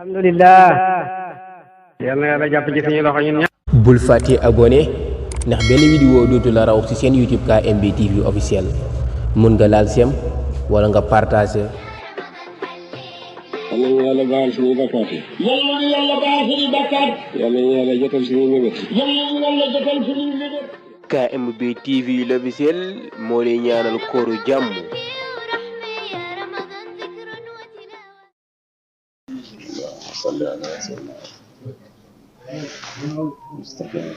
alhamdulillah yàlla na yàlla jàpp ci suñu loxo ñun ñëpp. bul fàtte abonné ndax benn vidéo dootu la raw ci seen YouTube KMB TV officiel mun nga laal sem wala nga partager. yàlla na yàlla baal suñuy bakkaat yi. yàlla na yàlla baal suñuy bakkaat. yàlla na yàlla jotal suñuy mébét. yàlla na yàlla jotal suñuy mébét. KMB TV l'officiel moo lay ñaanal kooru jàmm. صلى على سيدنا مستقيم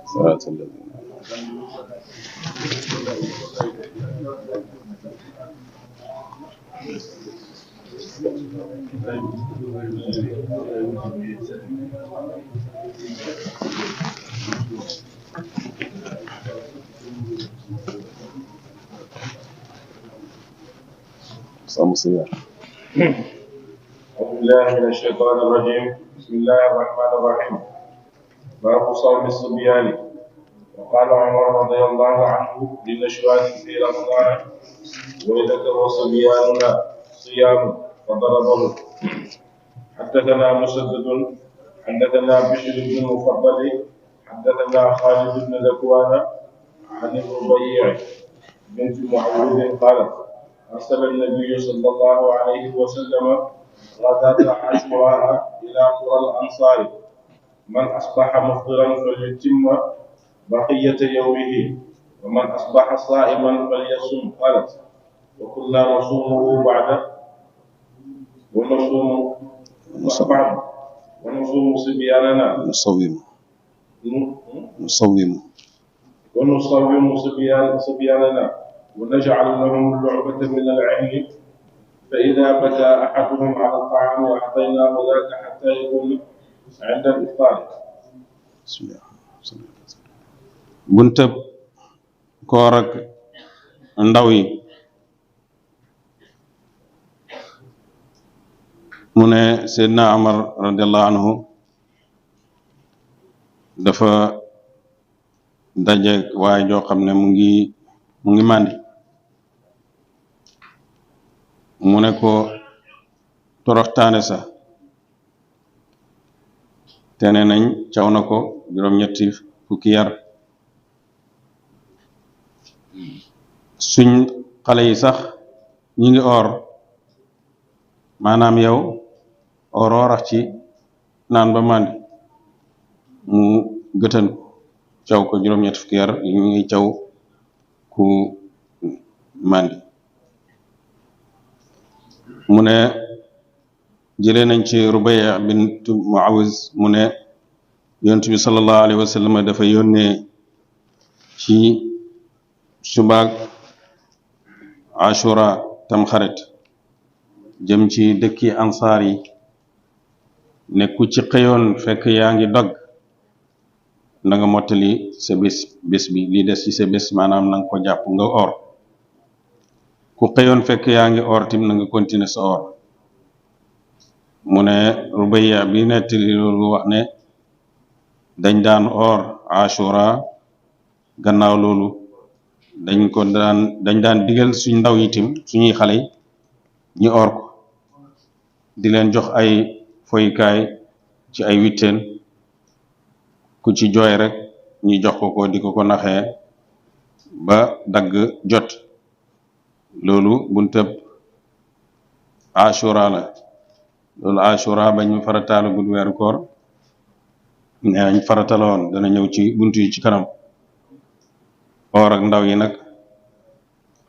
صراط الذين صلى أعوذ بالله من الشيطان الرجيم. بسم الله الرحمن الرحيم. باب صوم الصبيان. وقال عمر رضي الله عنه للنشوان في رمضان ويذكر صبياننا صيام فضربه. حدثنا مسدد حدثنا بشر بن المفضل حدثنا خالد بن ذكوان عن الربيع بنت معوذ قالت أرسل النبي صلى الله عليه وسلم غداة عاشوراء إلى قرى الأنصار من أصبح مفطرا فليتم بقية يومه ومن أصبح صائما فليصم. قالت وكنا نصومه بعد ونصوم صبياننا ونصوم صبياننا ونجعل لهم اللعبة من العين فإذا بكى أحدهم على الطعام أعطيناه ذاك حتى يكون عند الإفطار. بسم الله. buntab koor ak ndaw yi mu ne Seydina Umar radiallahu anhu dafa daje waaye joo xam ne mu ngi màndi mu ne ko toroxtaane sa te ne nañ caw na ko juróom-ñetti fukki yar suñ xale yi sax ñi ngi or maanaam yow oroo rax ci naan ba màndi mu gëtan caw ko juróom-ñetti fukki yar ñi ngi caw ku màndi mu ne jëlee nañ ci Rubaya bint Muawiz mu ne yonent bi sallallahu alayhi wa sallam dafa yónnee ci subaak Ashura Tamxarit jëm ci dëkki ansaar yi ne ku ci xëyoon fekk yaa ngi dog na nga mottali sa bés bi li des ci sa bés maanaam na nga ko jàpp nga or ku xëyoon fekk yaa ngi or tim na nga continuer sa or mu ne Rubaya bi nettali loolu wax ne dañ daan or Ashura gannaaw loolu dañ daan digal suñ ndaw yi tim suñuy xale ñi or ko di leen jox ay foykaay ci ay witteen ku ci jooy rek ñi jox ko di ko naxee ba dagg jot loolu buntab Ashura la loolu Ashura bañ farataala gud weeru koor neeñ farataloon dana ñëw ci buntu yi ci kanam or ak ndaw yi nag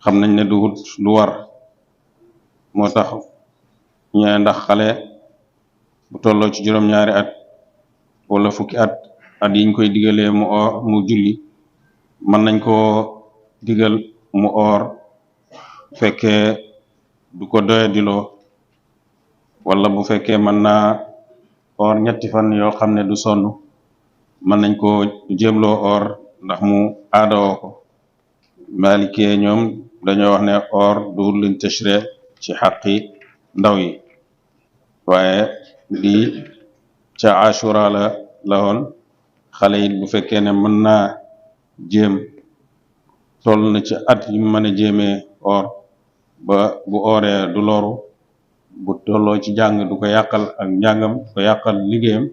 xam nañ ne du war moo tax ñee ndax xale bu tolloo ci juróom-ñaari at wala fukki at yiñ koy digalee mu julli mën nañ koo digal mu or fekkee du ko doya diloo wala bu fekkee mën naa or ñetti fan yoo xam ne du sonn mën nañ koo jéemloo or ndax mu aadawoo ko Maalikee ñoom dañoo wax ne or du luñ tashre ci xaqi ndaw yi waaye lii ca Ashura la woon xale yi bu fekkee ne mën naa jéem toll na ci at yi mën a jéemee or ba bu ooree du loru bu tolloo ci jàng du ko yàqal ak njàngam du ko yàqal liggéeyam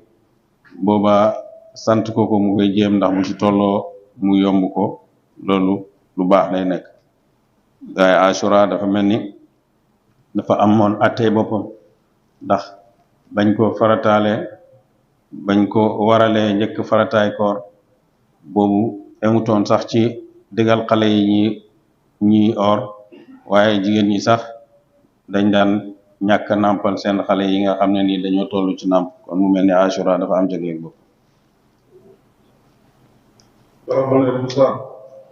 boobaa sant ko mu koy jéem ndax bu ci tolloo mu yomb ko loolu lu baax lay nekk. waaye Ashura dafa mel ni dafa amoon attey boppam ndax bañ ko farataale bañ ko waralee njëkk farataay koor boobu emutoon sax ci digal xale yi ñi or waaye jigéen ñi sax dañ daan ñàkk nàmpal seen xale yi nga xam ne ni dañoo toll ci nàmp kon mu mel ni Ashura dafa am jagleeg bopp.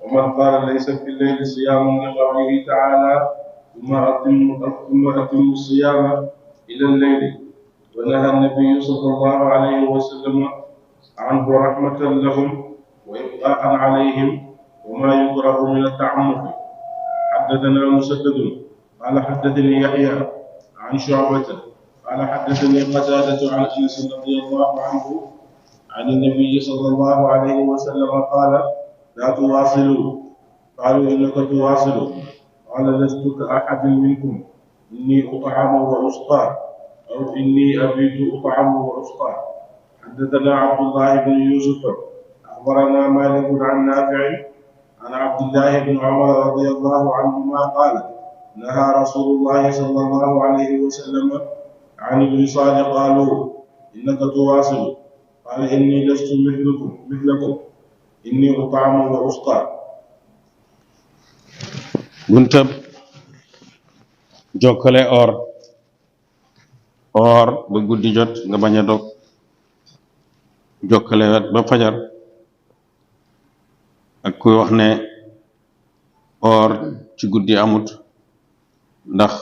ومن قال ليس في الليل صيام لقوله تعالى ثم أتم الصيام إلى الليل ونهى النبي صلى الله عليه وسلم عنه رحمة لهم وإبقاء عليهم وما يكره من التعمق. حدثنا مسدد قال حدثني يحيى عن شعبة قال حدثني قتادة عن أنس رضي الله عنه عن النبي صلى الله عليه وسلم قال لا تواصلوا قالوا إنك تواصل قال لست كأحد منكم إني أطعم وأسقى أو إني أبيت أطعم وأسقى. حدثنا عبد الله بن يوسف أخبرنا مالك عن نافع عن عبد الله بن عمر رضي الله عنهما قال نهى رسول الله صلى الله عليه وسلم عن الوصال قالوا إنك تواصل قال إني لست مثلكم إني أطعم وأسقى. buntab jokkale or ba guddi jot nga bañ a dog jokkale wet ba fajar ak kuy wax ne or ci guddi amut ndax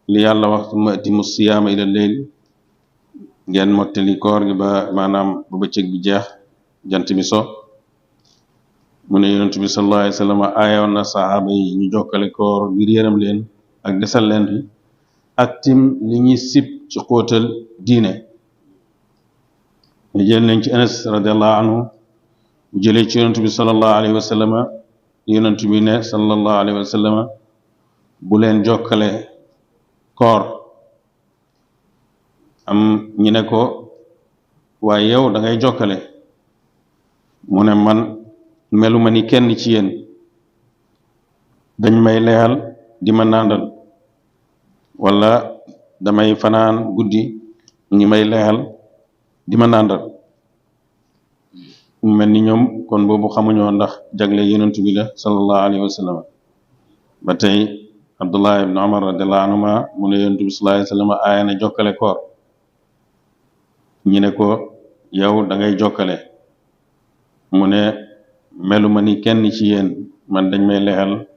li yàlla wax summa atimu siyaama ila leyl ngeen mottali koor gi ba maanaam ba bëccëg bi jeex jant bi so mu ne yonent bi sallallahu alayhi wa sallam aayoon na saxaaba yi ñu jokkale koor ngir yërëm leen ak desal leen fi ak tim li ñuy sib ci xóotal diine. ñu jël nañ ci Anas radiallahu anhu mu jëlee ci yonent bi sallallahu alayhi wa sallam yonent bi ne sallallahu alayhi wa sallam bu leen jokkale koor. am ñu ne ko waaye yow da ngay jokkale mu ne man meluma ni kenn ci yéen dañ may leyal di ma nàndal wala damay fanaan guddi ñi may leyal di ma nàndal mu mel ni ñoom kon boobu xamuñoo ndax jagle yonent bi la sallallahu alayhi wa sallam. ba tey Abdullah ibn Umar radiyallahu anhuma mu ne yonent bi sallallahu alayhi wa sallam aaya na jokkale koor ñi ne ko yow da ngay jokkale mu ne meluma ni kenn ci yéen man dañ may lexal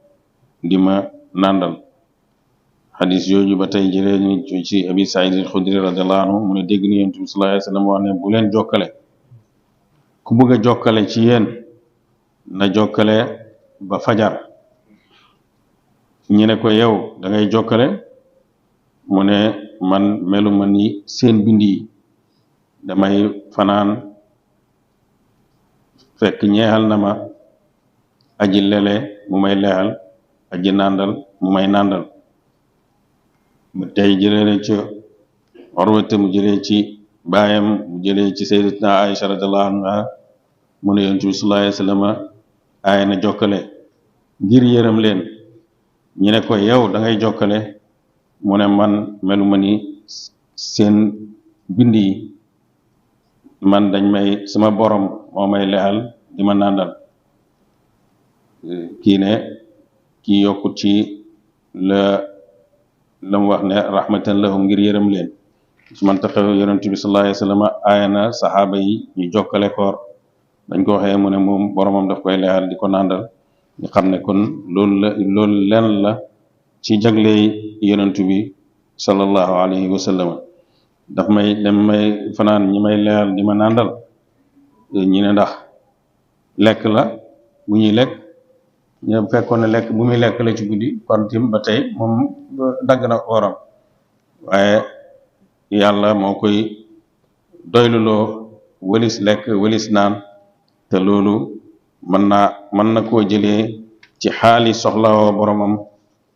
di ma nàndal. xadis yooyu ba tey jëlee ñu ci Abi Saïd al-Xudri radiyallahu anhu mu ne dégg ni yonent bi sallallahu alayhi wa sallam wax ne bu leen jokkale ku bëgg a jokkale ci yéen na jokkale ba fajar. ñi ne ko yow da ngay jokkale mu ne man meluma ni seen bind yi damay fanaan fekk ñeexal na ma aji lele mu may leexal aji nàndal mu may nàndal. ba tey jëlee na ci Urwata mu jëlee ci baayam mu jëlee ci sayyidatuna Aïcha radiyallahu anha mu ne yonent bi sallallahu alayhi wa sallam aaya na jokkale ngir yërëm leen. ñu ne ko yow da ngay jokkale mu ne man meluma ni seen bind yi man dañ may sama borom moo may lexal di ma nàndal. kii yokkut ci la mu wax ne rahmatan lahum ngir yërëm leen su man taxaw yonent bi sallallahu alayhi wa sallam aaya na saxaaba yi ñu jokkale koor dañ ko waxee mu ne moom boromam daf koy lexal di ko nàndal ñu xam ne kon loolu lenn la ci jagley yonent bi sallallahu alayhi wa sallam. daf may dem may fanaan ñi may lexal di ma nàndal ñi ne ndax lekk la bu ñuy lekk ñu fekkoon ne lekk bu muy lekk la ci guddi kon tim ba tey moom dagg na kooram waaye yàlla moo koy doyluloo wëlis lekk wëlis naan te loolu mën na koo jëlee ci xaali soxlawoo boromam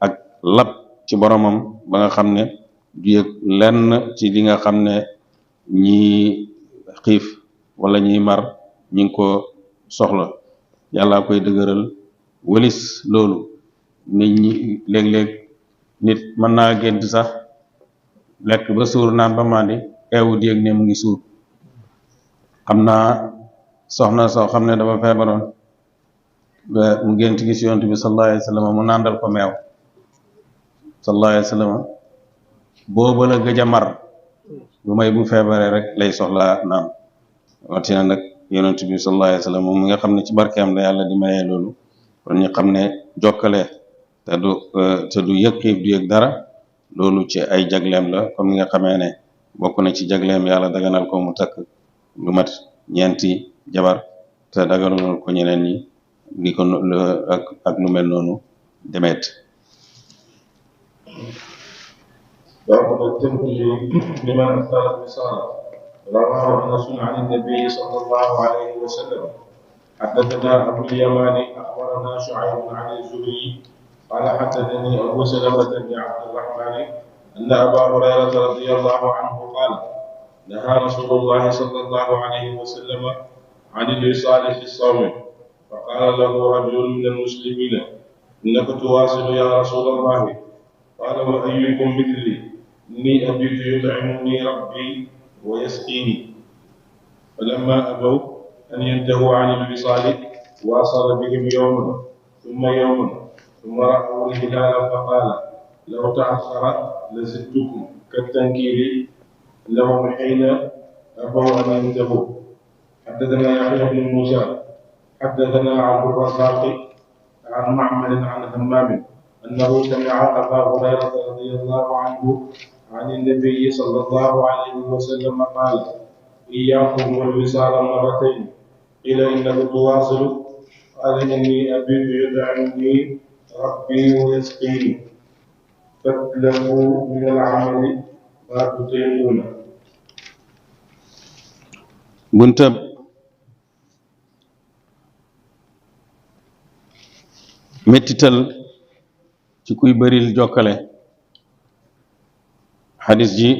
ak lab ci boromam ba nga xam ne du yëg lenn ci li nga xam ne ñi xiif wala ñi mar ñi ngi ko soxla yàlla koy dëgëral wëlis loolu nit ñi léeg-léeg nit mën naa gént sax lekk ba suur naan ba mandi eewu di yëg ne mu ngi suur xam naa soxna soo xam ne dafa feebaroon ba mu gént gis yonent bi sallallahu alayhi wa sallam mu nàndal ko meew sallallahu alayhi wa sallam booba la gëj a mar lu may bu feebaree rek lay soxlaa naan watina nag yonent bi sallallahu alayhi wa sallam moom mi nga xam ne ci barkeem la yàlla di mayee loolu kon ñu xam ne jokkale te du yëg xiif du yëg dara loolu ci ay jagleem la comme ni nga xamee ne bokk na ci jagleem yàlla daganal ko mu takk lu mat ñeenti jabar te daganal ko ñeneen ñi li ko ak lu mel noonu demeet باب التنبيه لمن اختار الوصال. رواه انس عن النبي صلى الله عليه وسلم. حدثنا ابو اليماني اخبرنا شعيب عن الزهري قال حدثني ابو سلمه بن عبد الرحمن ان ابا هريره رضي الله عنه قال نهى رسول الله صلى الله عليه وسلم عن الوصال في الصوم فقال له رجل من المسلمين انك تواصل يا رسول الله قال وايكم مثلي إني أبيت يطعمني ربي ويسقيني فلما أبوا أن ينتهوا عن الوصال واصل بهم يوما ثم رأوا الهلال فقال لو تأخر لزدتكم كالتنكيل لهم حين أبوا أن ينتهوا. حدثنا يحيى بن موسى حدثنا عبد الرزاق عن معمر عن همام أنه سمع أبا هريرة رضي الله عنه عن النبي صلى الله عليه وسلم قال إياكم والوصال مرتين قيل إنه تواصل قال إني أبيت يدعمني ربي ويسقيني فاتلفوا من العمل ما تطيقون. buntab mettital ci kuy bëril jokkale xadis ji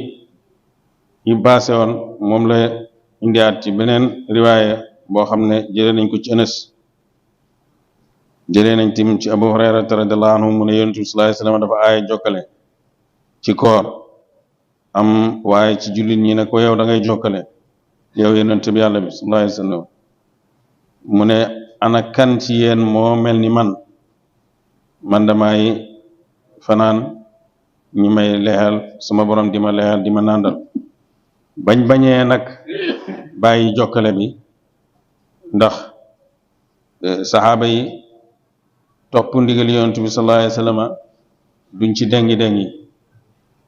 yi baase woon moom la indiaat ci beneen riwaaya boo xam ne jëlee nañ ko ci Anas jëlee nañ tim ci Abu Hurayrata radiyallahu anhu mu ne yonent bi sallallahu alayhi wasallam dafa aaye jokkale ci koor am waaye ci jullit ñi ne ko yow da ngay jokkale yow yonent bi yàlla bi sallallahu alayhi wasallam mu ne ana kan ci yéen moo mel ni man damay fanaan ñi may leexal sama borom di ma leexal di ma nàndal bañee nag bàyyi jokkale bi ndax saxaaba yi topp ndigal yonent bi sallallahu alayhi wasallam duñ ci dengi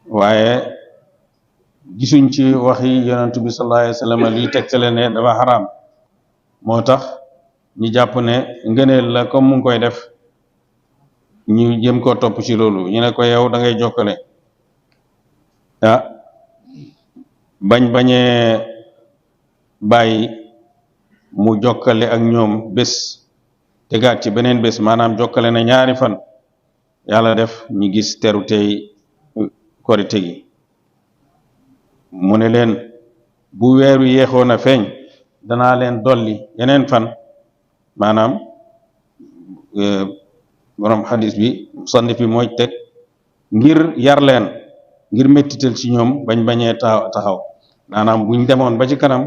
waaye gisuñ ci waxi yonent bi sallallahu alayhi wasallam liy tegtale ne dafa xaraam moo tax ñu jàpp ne ngëneel la comme mu ngi koy def ñu jëm koo topp ci loolu ñu ne ko yow da ngay jokkale bañee bàyyi mu jokkale ak ñoom bés tegaat ci beneen bés maanaam jokkale na ñaari fan yàlla def ñu gis teru tey korite gi mu ne leen bu weeru yeexoon a feeñ danaa leen dolli yeneen fan maanaam borom xadis bi musannif bi mooy teg ngir yar leen ngir mettital ci ñoom bañee taxaw maanaam buñ demoon ba ci kanam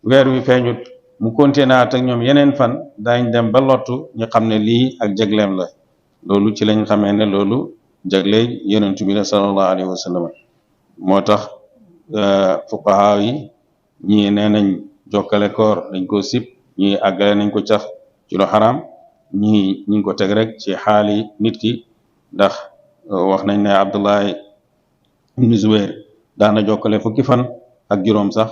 weer wi feeñut mu continué ak ñoom yeneen fan daañ dem ba lottu ñu xam ne lii ak jagleem la loolu ci lañ xamee ne loolu jagle yonent bi la sallallahu alayhi wa sallam moo tax fuqaha yi ñii nee nañ jokkale koor dañ ko sib ñii àggale nañ ko cax ci lu xaraam ñii ñi ngi ko teg rek ci xaali nit ki ndax wax nañ ne Abdullahi ibn Zubair daana jokkale fukki fan ak juróom sax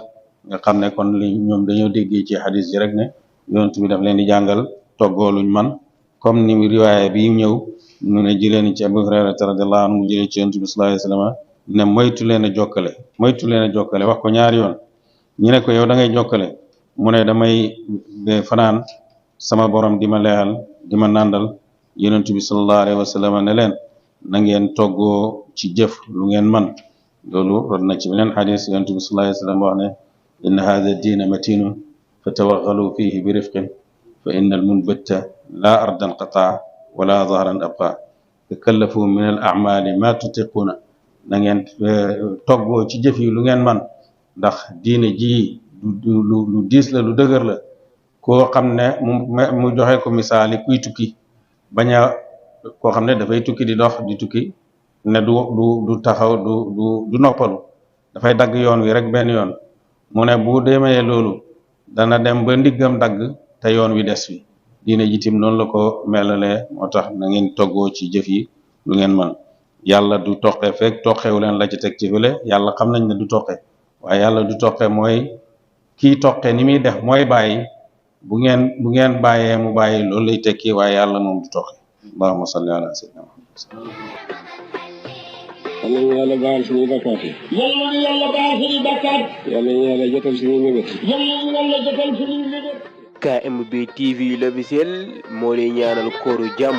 nga xam ne kon li ñoom dañoo déggee ci xadis yi rek ne yonent bi daf leen di jàngal toggooluñ man comme ni riwaaya bi ñëw mu ne jëlee ni ci Abu Hurayrata radiyallahu anhu mu jëlee ci yonent bi sallallahu alayhi wasallam ne moytu leen a jokkale wax ko ñaari yoon ñu ne ko yow da ngay jokkale mu ne damay fanaan sama borom di ma leexal di ma nàndal yonent bi sallallahu alayhi wasallam ne leen na ngeen toggoo ci jëf lu ngeen man loolu rod na ci beneen xadis yonent bi sallallahu alayhi wa sallam wax ne inna hada diina matinun fa tawaggalu fihi bi rifqin fa inna al munbatta la ardan qataa wala zahran abqa takallafu min al amali ma tutiquuna na ngeen toggoo ci jëf yi lu ngeen man ndax diine ji lu diis la lu dëgër la koo xam ne mu joxe ko misaali kuy tukki bañ a koo xam ne dafay tukki di dox di tukki ne du taxaw du noppalu dafay dagg yoon wi rek benn yoon mu ne bu demee loolu dana dem ba ndiggam dagg te yoon wi des wi diine jitim noonu la ko melalee moo tax na ngeen toggoo ci jëf yi lu ngeen man yàlla du toqe fekk toqewu leen la ci teg ci fële yàlla xam nañ ne du toqe waaye yàlla du toqe mooy kii toqe ni muy def mooy bàyyi bu ngeen bàyyee mu bàyyi loolu lay tekki waaye yàlla moom du toqe allahumma salli ala sayyidina yal nañu yàlla baal suñuy bakkaat yi. yal nañu yàlla baal suñuy bakkaat. yal nañu yàlla jotal suñuy mébét. yal nañu yàlla jotal suñuy mébét. KMB TV l'officiel moo lay ñaanal kooru jàmm